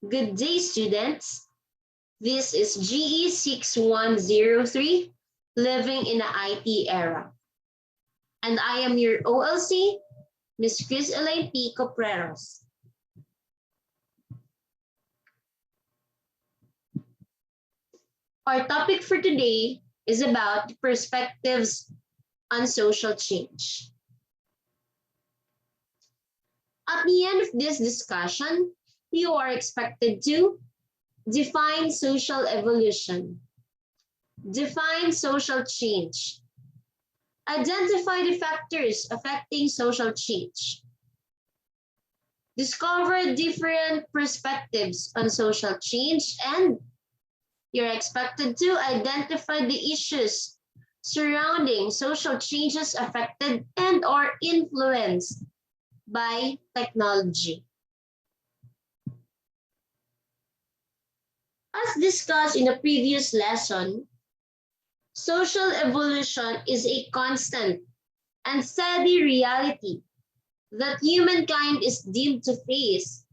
Good day, students. This is GE6103, living in the IT era. And I am your OLC, Ms. Chris Elaine P. Copreros. Our topic for today is about perspectives on social change. At the end of this discussion, you are expected to define social evolution, define social change, identify the factors affecting social change, discover different perspectives on social change, and you're expected to identify the issues surrounding social changes affected and or influenced by technology. As discussed in the previous lesson, social evolution is a constant and steady reality that humankind is deemed to face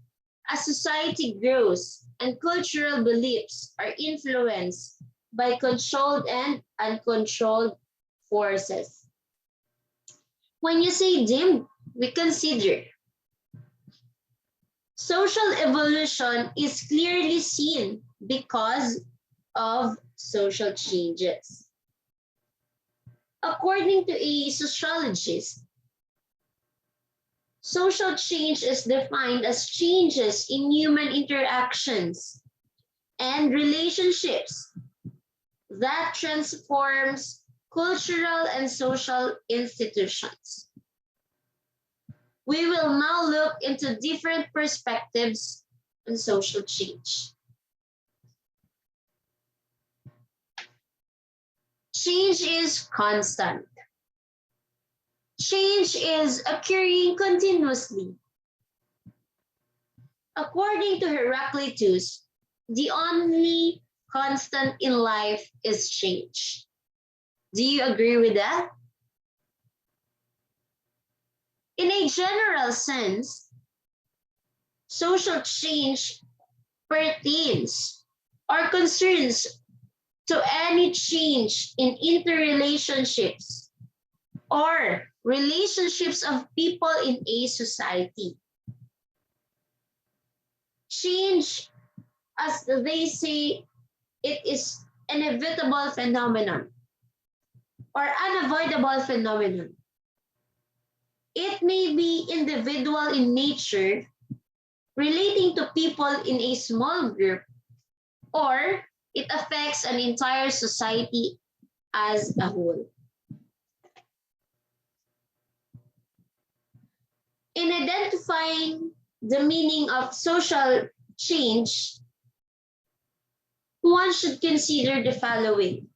as society grows and cultural beliefs are influenced by controlled and uncontrolled forces. When you say deemed, we consider social evolution is clearly seen because of social changes. According to a sociologist, social change is defined as changes in human interactions and relationships that transforms cultural and social institutions. We will now look into different perspectives on social change. Change is constant. Change is occurring continuously. According to Heraclitus, the only constant in life is change. Do you agree with that? In a general sense, social change pertains or concerns to any change in interrelationships or relationships of people in a society. Change, as they say, it is an inevitable phenomenon or unavoidable phenomenon. It may be individual in nature, relating to people in a small group, or it affects an entire society as a whole. In identifying the meaning of social change, one should consider the following.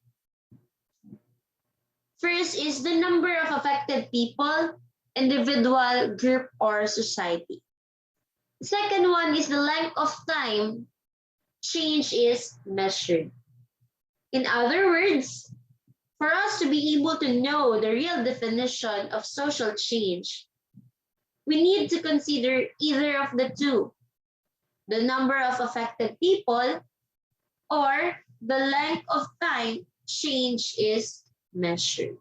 First is the number of affected people, individual, group, or society. The second one is the length of time change is measured. In other words, for us to be able to know the real definition of social change, we need to consider either of the two, the number of affected people or the length of time change is measured.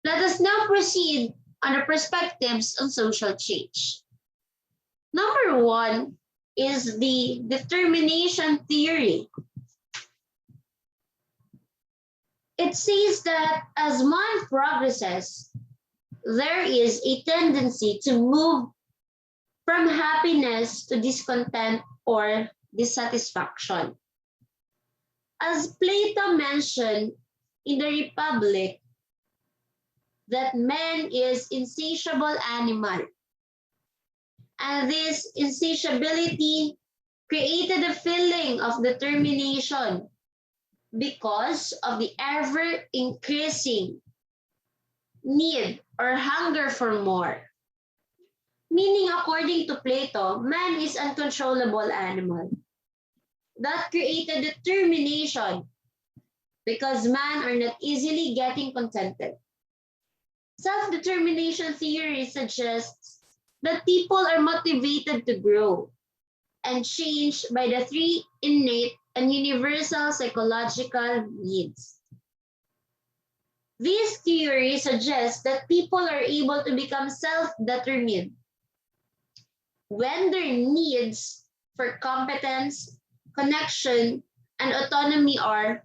Let us now proceed on the perspectives on social change. Number one is the determination theory. It says that as man progresses, there is a tendency to move from happiness to discontent or dissatisfaction. As Plato mentioned in the Republic, that man is insatiable animal. And this insatiability created a feeling of determination because of the ever-increasing need or hunger for more. Meaning, according to Plato, man is uncontrollable animal. That created determination because man are not easily getting contented. Self-determination theory suggests that people are motivated to grow and changed by the three innate and universal psychological needs. This theory suggests that people are able to become self-determined when their needs for competence, connection, and autonomy are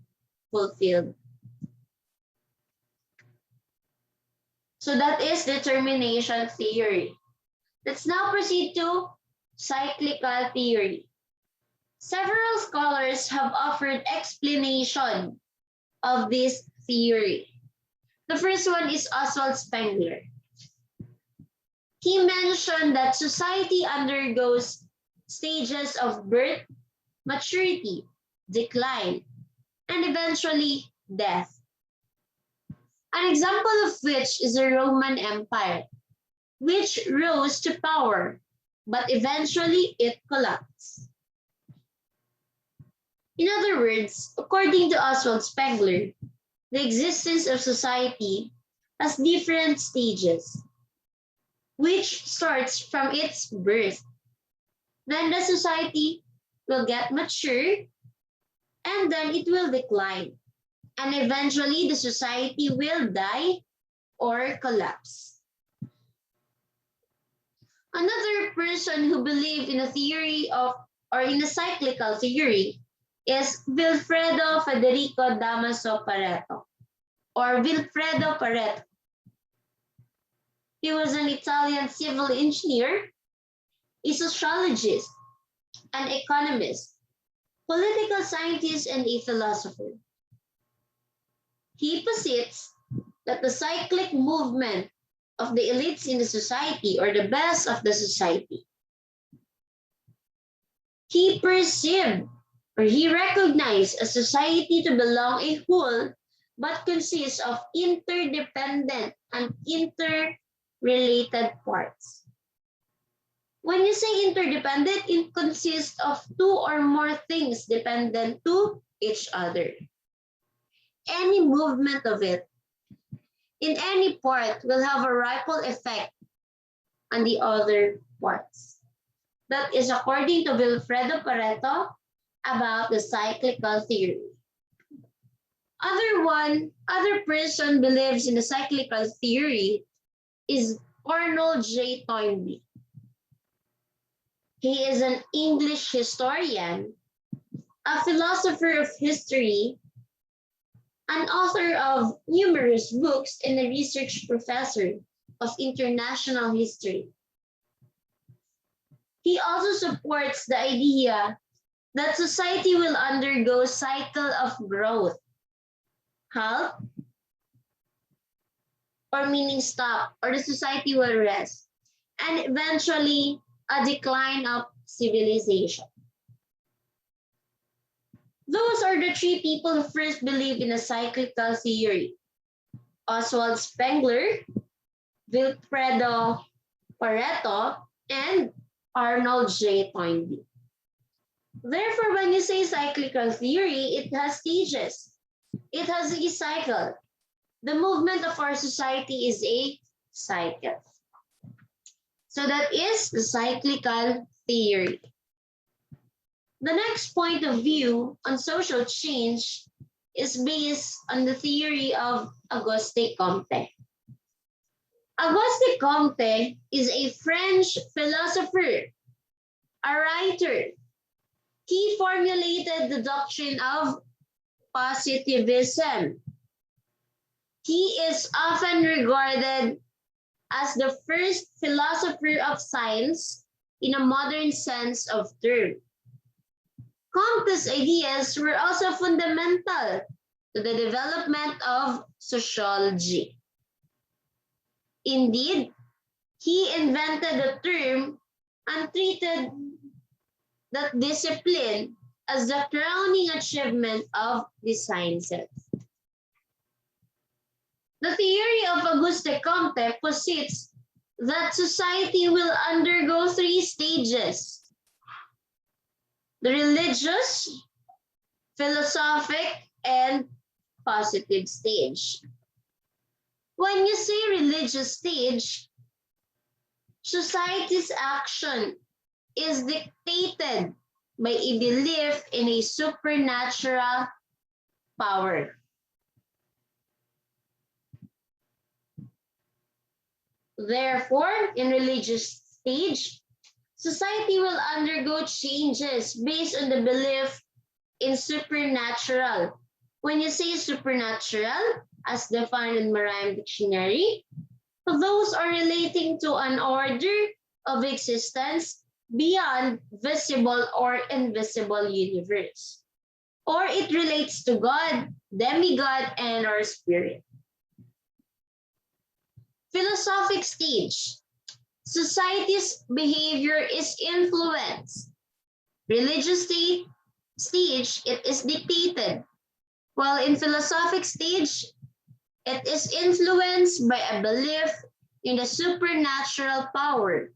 fulfilled. So that is determination theory. Let's now proceed to cyclical theory. Several scholars have offered explanation of this theory. The first one is Oswald Spengler. He mentioned that society undergoes stages of birth, maturity, decline, and eventually death. An example of which is the Roman Empire, which rose to power, but eventually it collapsed. In other words, according to Oswald Spengler, the existence of society has different stages, which starts from its birth. Then the society will get mature, and then it will decline. And eventually the society will die or collapse. Another person who believed in a theory of, or in a cyclical theory, is Vilfredo Federico Damaso Pareto, or Vilfredo Pareto. He was an Italian civil engineer, a sociologist, an economist, political scientist, and a philosopher. He posits that the cyclic movement of the elites in the society, or the best of the society, he perceived or he recognized a society to belong a whole, but consists of interdependent and interrelated parts. When you say interdependent, it consists of two or more things dependent to each other. Any movement of it in any part will have a ripple effect on the other parts. That is according to Vilfredo Pareto about the cyclical theory. Other person believes in the cyclical theory is Arnold J. Toynbee. He is an English historian, a philosopher of history, an author of numerous books, and a research professor of international history. He also supports the idea that society will undergo cycle of growth, halt, or meaning stop, or the society will rest, and eventually a decline of civilization. Those are the three people who first believed in a cyclical theory: Oswald Spengler, Vilfredo Pareto, and Arnold J. Toynbee. Therefore, when you say cyclical theory, it has stages. It has a cycle. The movement of our society is a cycle. So that is the cyclical theory. The next point of view on social change is based on the theory of Auguste Comte. Auguste Comte is a French philosopher, a writer. He formulated the doctrine of positivism. He is often regarded as the first philosopher of science in a modern sense of term. Comte's ideas were also fundamental to the development of sociology. Indeed, he invented the term and treated that discipline as the crowning achievement of the sciences. The theory of Auguste Comte posits that society will undergo three stages: the religious, philosophic, and positive stage. When you say religious stage, society's action is dictated by a belief in a supernatural power. Therefore, in religious stage, society will undergo changes based on the belief in supernatural. When you say supernatural, as defined in Merriam Dictionary, those are relating to an order of existence beyond visible or invisible universe. Or it relates to God, demigod, and our spirit. Philosophic stage. Society's behavior is influenced. Religious stage, it is dictated. While in philosophic stage, it is influenced by a belief in the supernatural power.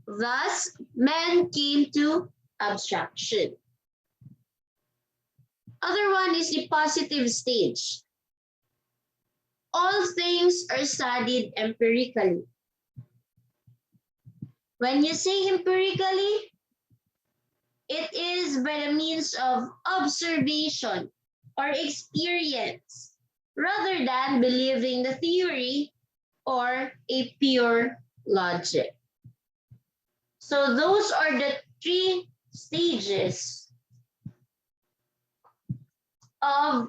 Thus, man came to abstraction. Other one is the positive stage. All things are studied empirically. When you say empirically, it is by the means of observation or experience, rather than believing the theory or a pure logic. So those are the three stages of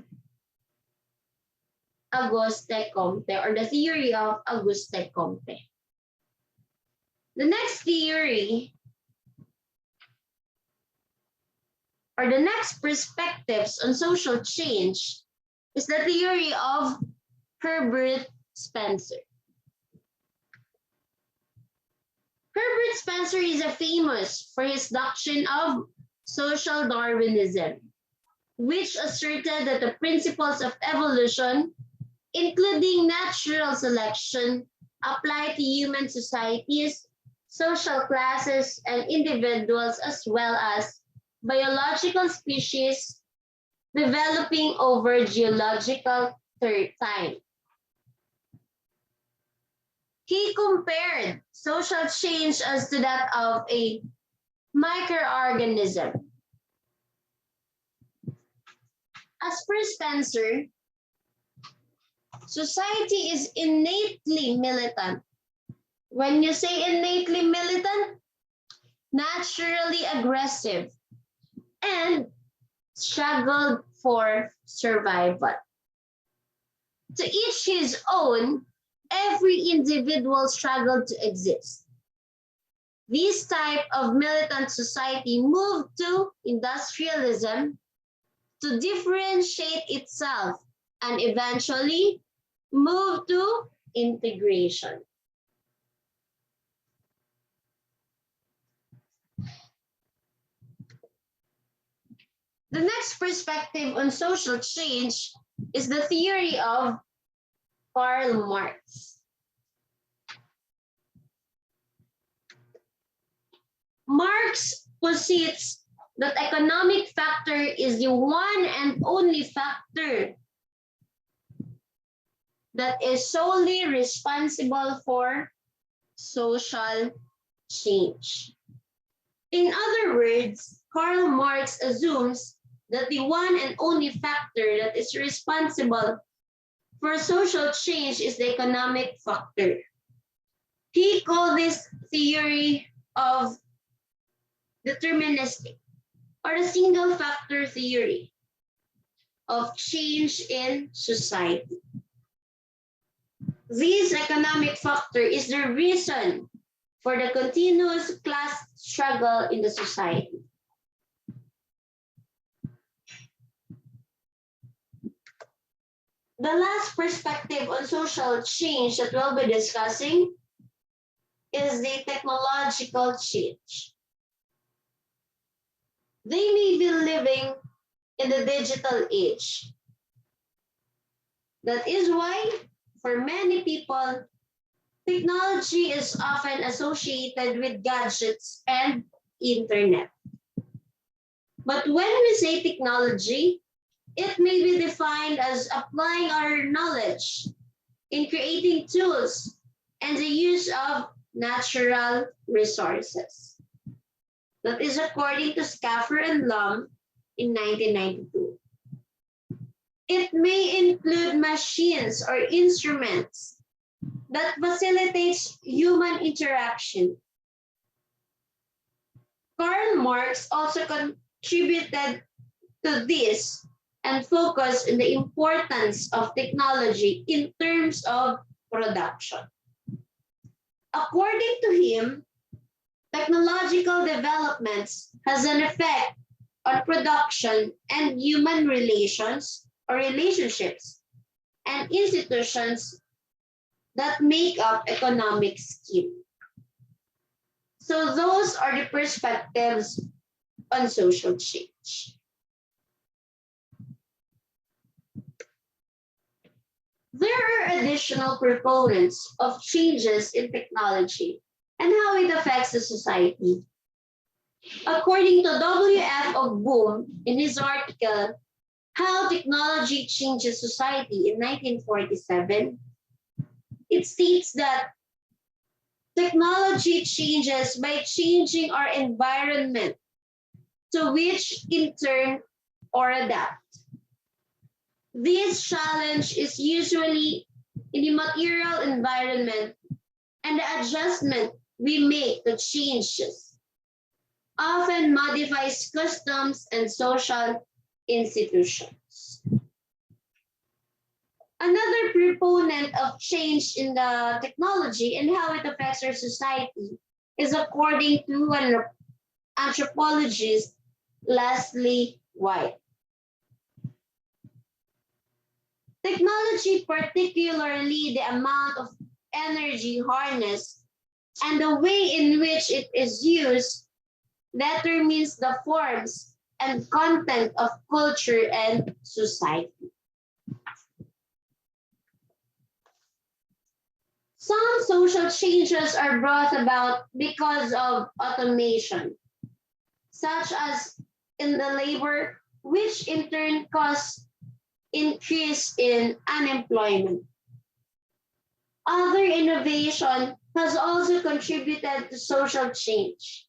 Auguste Comte, or the theory of Auguste Comte. The next theory, or the next perspectives on social change, is the theory of Herbert Spencer. Herbert Spencer is famous for his doctrine of social Darwinism, which asserted that the principles of evolution, including natural selection, apply to human societies, social classes, and individuals, as well as biological species developing over geological time. He compared social change as to that of a microorganism. As per Spencer, society is innately militant. When you say innately militant, naturally aggressive, and struggled for survival. To each his own, every individual struggled to exist. This type of militant society moved to industrialism to differentiate itself and eventually moved to integration. The next perspective on social change is the theory of Karl Marx. Marx posits that economic factor is the one and only factor that is solely responsible for social change. In other words, Karl Marx assumes that the one and only factor that is responsible for social change is the economic factor. He called this theory of deterministic, or the single factor theory of change in society. This economic factor is the reason for the continuous class struggle in the society. The last perspective on social change that we'll be discussing is the technological change. They may be living in the digital age. That is why, for many people, technology is often associated with gadgets and internet. But when we say technology, it may be defined as applying our knowledge in creating tools and the use of natural resources. That is according to Scaffer and Lum in 1992. It may include machines or instruments that facilitates human interaction. Karl Marx also contributed to this and focused on the importance of technology in terms of production. According to him, technological developments has an effect on production and human relations or relationships and institutions that make up economic scheme. So those are the perspectives on social change. There are additional proponents of changes in technology and how it affects the society. According to W.F. of Boom in his article, How Technology Changes Society in 1947, it states that technology changes by changing our environment to which in turn or adapt. This challenge is usually in the material environment, and the adjustment we make to changes often modifies customs and social institutions. Another proponent of change in the technology and how it affects our society is according to an anthropologist, Leslie White. Technology, particularly the amount of energy harnessed and the way in which it is used, determines the forms and content of culture and society. Some social changes are brought about because of automation, such as in the labor, which in turn causes increase in unemployment. Other innovation has also contributed to social change,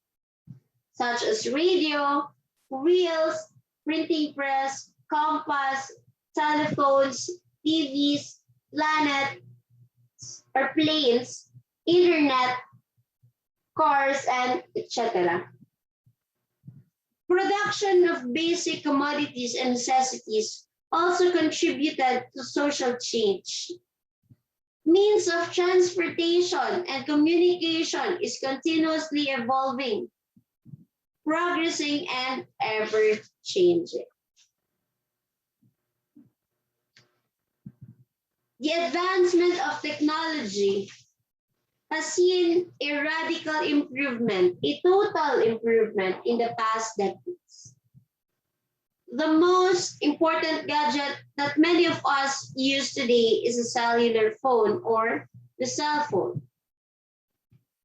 such as radio, wheels, printing press, compass, telephones, TVs, planets or planes, internet, cars, and etc. Production of basic commodities and necessities also contributed to social change. Means of transportation and communication is continuously evolving, progressing, and ever changing. The advancement of technology has seen a radical improvement, a total improvement in the past decades. The most important gadget that many of us use today is a cellular phone or the cell phone.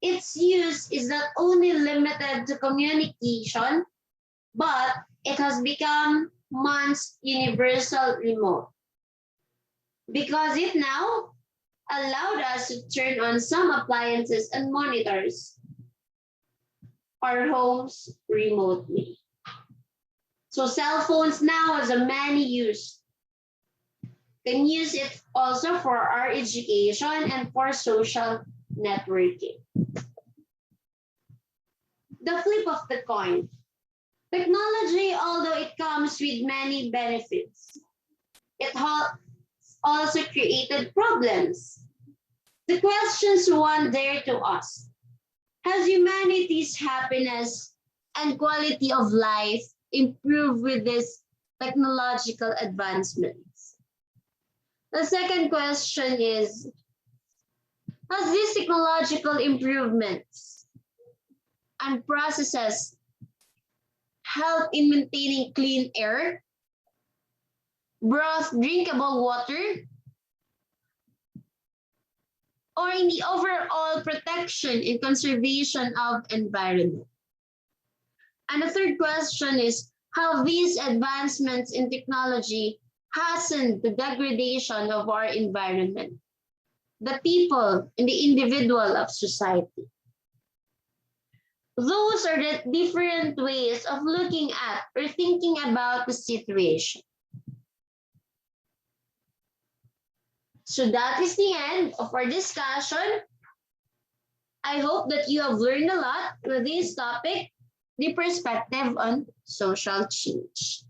Its use is not only limited to communication, but it has become man's universal remote, because it now allowed us to turn on some appliances and monitors our homes remotely. So cell phones now has a many use. Can use it also for our education and for social networking. The flip of the coin. Technology, although it comes with many benefits, it has also created problems. The questions one dare to ask: has humanity's happiness and quality of life improved with this technological advancements? The second question is, has these technological improvements and processes help in maintaining clean air, drinkable water, or in the overall protection and conservation of environment? And the third question is how these advancements in technology hasten the degradation of our environment, the people and the individual of society. Those are the different ways of looking at or thinking about the situation. So that is the end of our discussion. I hope that you have learned a lot with this topic, the perspective on social change.